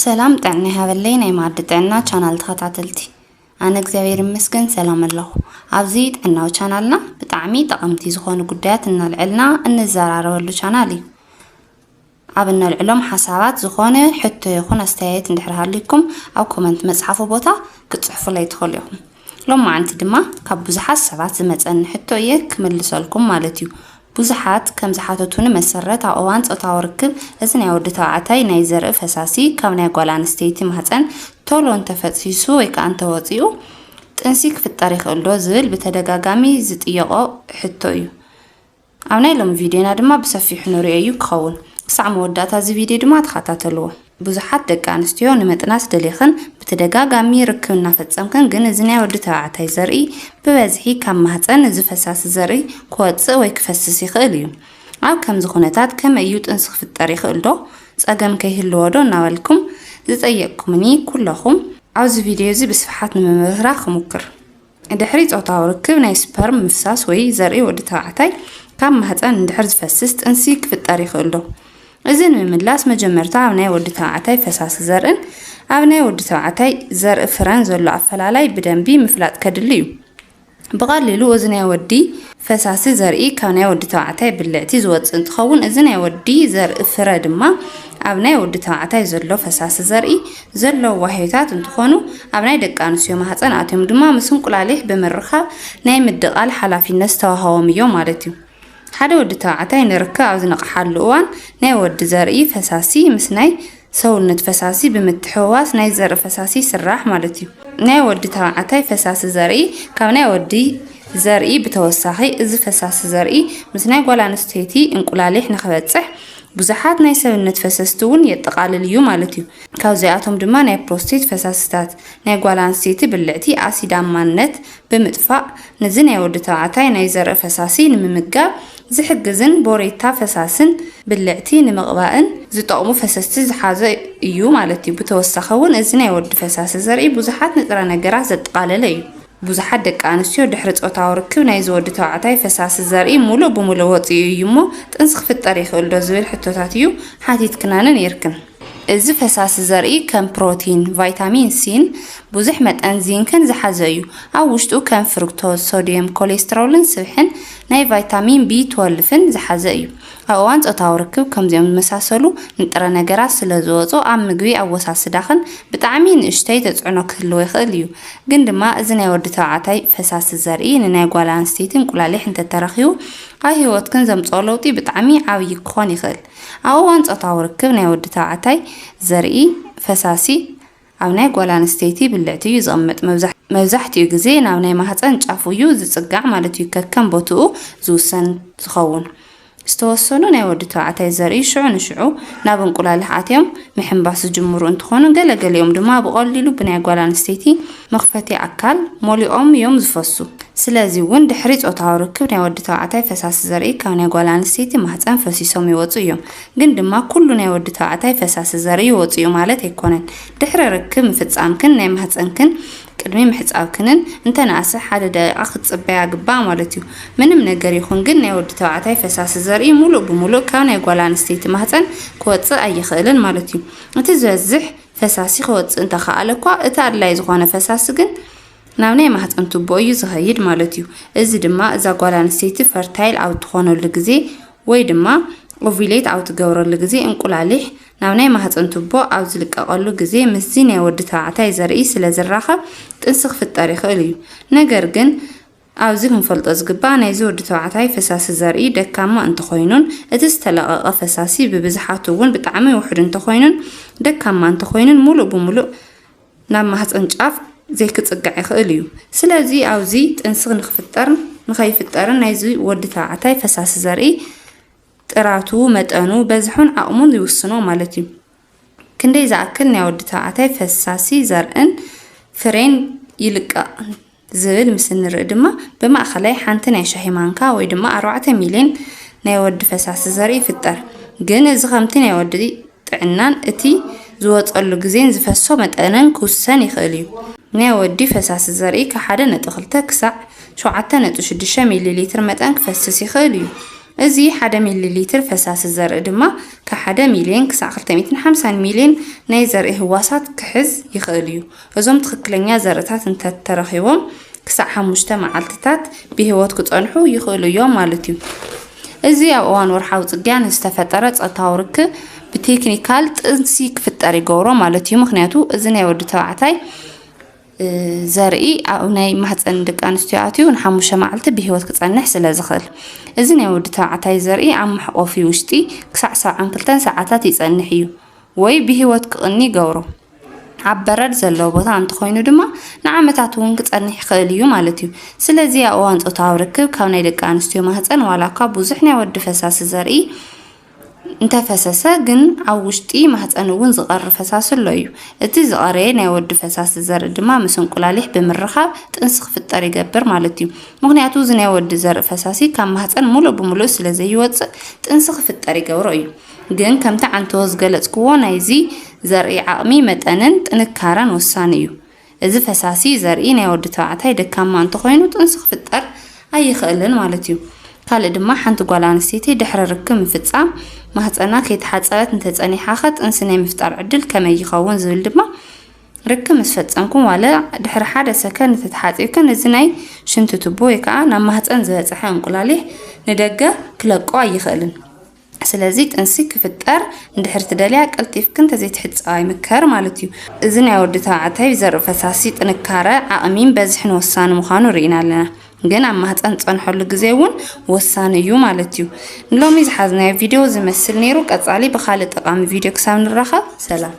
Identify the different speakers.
Speaker 1: سلام تعني هذا ناي معدتنا channel تخاتلتي أنا እግዚአብሔር ይመስገን ሰላም አለሁ ኣብዚ ጥዕናው ቻናልና ብጣዕሚ ጠቐምቲ ዝኾኑ ጉዳያት እናልዕልና እንዘራረበሉ ቻናል እዩ ኣብ እንልዕሎም ሓሳባት ዝኾነ ሕቶ ይኹን ኣስተያየት እንድሕር ሃልይኩም ኣብ ኮመንት መጽሓፉ ቦታ ክትጽሕፉለይ ትኽእሉ ኢኹም ሎማዓንቲ ድማ ካብ ብዙሓት ሰባት ዝመጸኒ ሕቶ እየ ክምልሰልኩም ማለት እዩ ብዙሓት ከም ዝሓተቱን መሰረት ኣብ እዋን ጾታዊ ርክብ እዚ ናይ ወዲ ተባዕታይ ናይ ዘርኢ ፈሳሲ ካብ ናይ ጓል ኣንስተይቲ ማህፀን ቶሎ እንተፈፂሱ ወይ ከዓ እንተወፂኡ ጥንሲ ክፍጠር ይኽእል ዶ ዝብል ብተደጋጋሚ ዝጥየቆ ሕቶ እዩ ኣብ ናይ ሎም ቪድዮና ድማ ብሰፊሑ ንሪኦ እዩ ክኸውን ክሳዕ መወዳእታ እዚ ቪድዮ ድማ ተኸታተልዎ ብዙሓት ደቂ ኣንስትዮ ንመጥናስ ደሊኽን ብተደጋጋሚ ርክብ እናፈጸምክን ግን እዚ ናይ ወዲ ተባዕታይ ዘርኢ ብበዝሒ ካብ ማህፀን እዚ ፈሳሲ ዘርኢ ክወፅእ ወይ ክፈስስ ይኽእል እዩ ኣብ ከምዚ ኩነታት ከመይ እዩ ጥንሲ ክፍጠር ይኽእል ዶ ፀገም ከይህልዎ ዶ እናበልኩም ዝጠየቅኩምኒ ኩለኹም ኣብዚ ቪድዮ እዚ ብስፍሓት ንምምርራኽ ክሙክር ድሕሪ ጾታዊ ርክብ ናይ ስፐርም ምፍሳስ ወይ ዘርኢ ወዲ ተባዕታይ ካብ ማህፀን እንድሕር ዝፈስስ ጥንሲ ክፍጠር ይኽእል ዶ እዚ ንምምላስ መጀመርታ ኣብ ናይ ወዲ ተባዕታይ ፈሳሲ ዘርእን ኣብ ናይ ወዲ ተባዕታይ ዘርኢ ፍረን ዘሎ ኣፈላላይ ብደንቢ ምፍላጥ ከድሊ እዩ ብቐሊሉ እዚ ናይ ወዲ ፈሳሲ ዘርኢ ካብ ናይ ወዲ ተባዕታይ ብልዕቲ ዝወፅእ እንትኸውን እዚ ናይ ወዲ ዘርኢ ፍረ ድማ ኣብ ናይ ወዲ ተባዕታይ ዘሎ ፈሳሲ ዘርኢ ዘለዎ ዋህታት እንትኾኑ ኣብ ናይ ደቂ ኣንስትዮ ማህፀን ኣትዮም ድማ ምስ እንቁላሊሕ ብምርኻብ ናይ ምድቓል ሓላፊነት ዝተዋሃቦም እዮም ማለት እዩ ሓደ ወዲ ተባዕታይ ንርክብ ኣብ ዝነቕሓሉ እዋን ናይ ወዲ ዘርኢ ፈሳሲ ምስ ናይ ሰውነት ፈሳሲ ብምትሕውዋስ ናይ ዘርኢ ፈሳሲ ይስራሕ ማለት እዩ ናይ ወዲ ተባዕታይ ፈሳሲ ዘርኢ ካብ ናይ ወዲ ዘርኢ ብተወሳኺ እዚ ፈሳሲ ዘርኢ ምስ ናይ ጓል ኣንስተይቲ እንቁላሊሕ ንኽበፅሕ ብዙሓት ናይ ሰውነት ፈሰስቲ እውን የጠቃልል እዩ ማለት እዩ ካብዚኣቶም ድማ ናይ ፕሮስቴት ፈሳስታት ናይ ጓል ኣንስተይቲ ብልዕቲ ኣሲዳማነት ብምጥፋእ ነዚ ናይ ወዲ ተባዕታይ ናይ ዘርኢ ፈሳሲ ንምምጋብ ዝሕግዝን ቦሬታ ፈሳስን ብልዕቲ ንምቕባእን ዝጠቕሙ ፈሰስቲ ዝሓዘ እዩ ማለት እዩ ብተወሳኺ እውን እዚ ናይ ወዲ ፈሳሲ ዘርኢ ብዙሓት ንጥረ ነገራት ዘጠቃለለ እዩ ብዙሓት ደቂ ኣንስትዮ ድሕሪ ጾታዊ ርክብ ናይ ዝወዲ ተባዕታይ ፈሳሲ ዘርኢ ሙሉእ ብሙሉእ ወፂኡ እዩ እሞ ጥንሲ ክፍጠር ይኽእል ዶ ዝብል ሕቶታት እዩ ሓቲትክናንን ይርክን እዚ ፈሳሲ ዘርኢ ከም ፕሮቲን ቫይታሚን ሲን ብዙሕ መጠን ዚንክን ዝሓዘ እዩ ኣብ ውሽጡ ከም ፍሩክቶዝ ሶዲየም ኮሌስትሮልን ስብሕን ናይ ቫይታሚን B12ን ዝሓዘ እዩ ኣብ እዋን ጾታዊ ርክብ ከምዚኦም ዝመሳሰሉ ንጥረ ነገራት ስለ ዝወፁ ኣብ ምግቢ ኣወሳስዳኽን ብጣዕሚ ንእሽተይ ተፅዕኖ ክህልዎ ይኽእል እዩ ግን ድማ እዚ ናይ ወዲ ተባዕታይ ፈሳሲ ዘርኢ ንናይ ጓል ኣንስተይቲ እንቁላሊሕ እንተተረኺቡ ኣብ ሂወትክን ዘምፅኦ ለውጢ ብጣዕሚ ዓብዪ ክኾን ይኽእል ኣብ እዋን ጾታዊ ርክብ ናይ ወዲ ተባዕታይ ዘርኢ ፈሳሲ ኣብ ናይ ጓል ኣንስተይቲ ብልዕቲ እዩ ዝቕመጥ መብዛሕትኡ ግዜ ናብ ናይ ማህፀን ጫፍ እዩ ዝፅጋዕ ማለት እዩ ከከም ቦትኡ ዝውሰን ዝኸውን ዝተወሰኑ ናይ ወዲ ተባዕታይ ዘርኢ ሽዑ ንሽዑ ናብ እንቁላሊሕ ኣትዮም ምሕንባስ ዝጅምሩ እንትኾኑ ገለገሊኦም ድማ ብቐሊሉ ብናይ ጓል ኣንስተይቲ መኽፈቲ ኣካል ሞሊኦም እዮም ዝፈሱ ስለዚ እውን ድሕሪ ጾታዊ ርክብ ናይ ወዲ ተባዕታይ ፈሳሲ ዘርኢ ካብ ናይ ጓል ኣንስተይቲ ማህፀን ፈሲሶም ይወፁ እዮም ግን ድማ ኩሉ ናይ ወዲ ተባዕታይ ፈሳሲ ዘርኢ ይወፁ እዩ ማለት ኣይኮነን ድሕሪ ርክብ ምፍፃምክን ናይ ማህፀንክን ቅድሚ ምሕፃብክንን እንተነኣሰ ሓደ ደቂቓ ክትፅበያ ግባእ ማለት እዩ ምንም ነገር ይኹን ግን ናይ ወዲ ተባዕታይ ፈሳሲ ዘርኢ ሙሉእ ብሙሉእ ካብ ናይ ጓል ኣንስተይቲ ማህፀን ክወፅእ ኣይኽእልን ማለት እዩ እቲ ዝበዝሕ ፈሳሲ ክወፅእ እንተኸኣለ እኳ እቲ ኣድላይ ዝኾነ ፈሳሲ ግን ናብ ናይ ማህፀን ቱቦ እዩ ዝኸይድ ማለት እዩ እዚ ድማ እዛ ጓል ኣንስተይቲ ፈርታይል ኣብ ትኾነሉ ግዜ ወይ ድማ ኦቪሌት ኣብ ትገብረሉ ግዜ እንቁላሊሕ ናብ ናይ ማህፀን ቱቦ ኣብ ዝልቀቐሉ ግዜ ምስዚ ናይ ወዲ ተባዕታይ ዘርኢ ስለ ዝራኸብ ጥንሲ ክፍጠር ይኽእል እዩ ነገር ግን ኣብዚ ክንፈልጦ ዝግባእ ናይዚ ወዲ ተባዕታይ ፈሳሲ ዘርኢ ደካማ እንተኾይኑን እቲ ዝተለቐቐ ፈሳሲ ብብዝሓቱ እውን ብጣዕሚ ውሕድ እንተኾይኑን ደካማ እንተኾይኑን ሙሉእ ብሙሉእ ናብ ማህፀን ጫፍ ዘይክፅጋዕ ይኽእል እዩ ስለዚ ኣብዚ ጥንሲ ንኸይፍጠርን ናይዚ ወዲ ተባዕታይ ፈሳሲ ዘርኢ ጥራቱ መጠኑ በዝሑን ዓቕሙን ይውስኖ ማለት እዩ ክንደይ ዝኣክል ናይ ወዲ ተባዕታይ ፈሳሲ ዘርእን ፍሬን ይልቀቕ ዝብል ምስሊ ንርኢ ድማ ብማእኸላይ ሓንቲ ናይ ሻሂ ማንካ ወይ ድማ 4 ሚልዮን ናይ ወዲ ፈሳሲ ዘርኢ ይፍጠር ግን እዚ ከምቲ ናይ ወዲ ጥዕናን እቲ ዝወፀሉ ግዜን ዝፈሶ መጠነን ክውሰን ይኽእል እዩ ናይ ወዲ ፈሳሲ ዘርኢ ካብ 1.2 ክሳዕ 7.6 ሚሊ ሊትር መጠን ክፈስስ ይኽእል እዩ እዚ 1 ሚሊ ሊትር ፈሳሲ ዘርኢ ድማ ከ1 ሚልዮን ክሳብ 250 ሚልዮን ናይ ዘርኢ ህዋሳት ክሕዝ ይኽእል እዩ። እዞም ትክክለኛ ዘርእታት እንተተረኺቦም ክሳብ 5 መዓልትታት ብህይወት ክጸንሑ ይኽእሉ እዮም ማለት እዩ። እዚ ኣብ እዋን ወርሓዊ ጽግያ ዝተፈጠረ ጾታዊ ርክብ ብቴክኒካል ጥንሲ ክፍጠር ይገብሮ ማለት እዩ። ምክንያቱ እዚ ናይ ወዲ ተባዕታይ ዘርኢ ኣብ ናይ ማህፀን ደቂ ኣንስትዮ ኣትዩ ን5 መዓልቲ ብህይወት ክጸንሕ ስለ ዝኽእል እዚ ናይ ወዲ ተባዕታይ ዘርኢ ኣብ ማሕቆፊ ውሽጢ ክሳብ 72 ሰዓታት ይጸንሕ እዩ ወይ ብህይወት ክቕኒ ይገብሮ። ኣብ በረድ ዘለዎ ቦታ እንተኾይኑ ድማ ንዓመታት እውን ክጸንሕ ይኽእል እዩ ማለት እዩ። ስለዚ ኣብ እዋን ጾታዊ ርክብ ካብ ናይ ደቂ ኣንስትዮ ማህፀን ዋላካ ብዙሕ ናይ ወዲ ፈሳሲ ዘርኢ እንተፈሰሰ ግን ኣብ ውሽጢ ማህፀን እውን ዝቐር ፈሳሲ ኣሎ እዩ። እቲ ዝቐረየ ናይ ወዲ ፈሳሲ ዘርኢ ድማ ምስ እንቁላሊሕ ብምርኻብ ጥንሲ ክፍጠር ይገብር ማለት እዩ። ምክንያቱ እዚ ናይ ወዲ ዘርኢ ፈሳሲ ካብ ማህፀን ሙሉእ ብሙሉእ ስለ ዘይወፅእ ጥንሲ ክፍጠር ይገብሮ እዩ። ግን ከምቲ ዓንተወ ዝገለጽክዎ ናይዚ ዘርኢ ዓቕሚ መጠንን ጥንካረን ወሳኒ እዩ። እዚ ፈሳሲ ዘርኢ ናይ ወዲ ተባዕታይ ደካማ እንተኾይኑ ጥንሲ ክፍጠር ኣይኽእልን ማለት እዩ። ካልእ ድማ ሓንቲ ጓል ኣንስተይቲ ድሕሪ ርክብ ምፍጻም ማህፀና ከይተሓጸበት እንተጸኒሓ ጥንሲ ናይ ምፍጣር ዕድል ከመይ ይኸውን ዝብል ድማ ርክብ ምስ ፈጸምኩም ዋለ ድሕሪ 1 ሰከንድ ተተሓጺብክን እዚ ናይ ሽንቲ ቱቦ ወይ ከዓ ናብ ማህፀን ዝበጽሐ እንቁላሊሕ ንደገ ክለቆ ኣይኽእልን። ስለዚ ጥንሲ ክፍጠር እንድሕር ትደልያ ቀልጢፍክን ተዘይትሕጸባ ይምከር ማለት እዩ። እዚ ናይ ወዲ ተባዕታይ ዘርኢ ፈሳሲ ጥንካረ ዓቕሚን በዝሕን ወሳኒ ምዃኑ ርኢና ኣለና። ግን ኣብ ማህፀን ጸንሐሉ ግዜ እውን ወሳኒ እዩ ማለት እዩ። ንሎሚ ዝሓዝናዮ ቪድዮ ዝመስል ነይሩ። ቀጻሊ ብኻልእ ጠቃሚ ቪድዮ ክሳብ ንራኸብ ሰላም።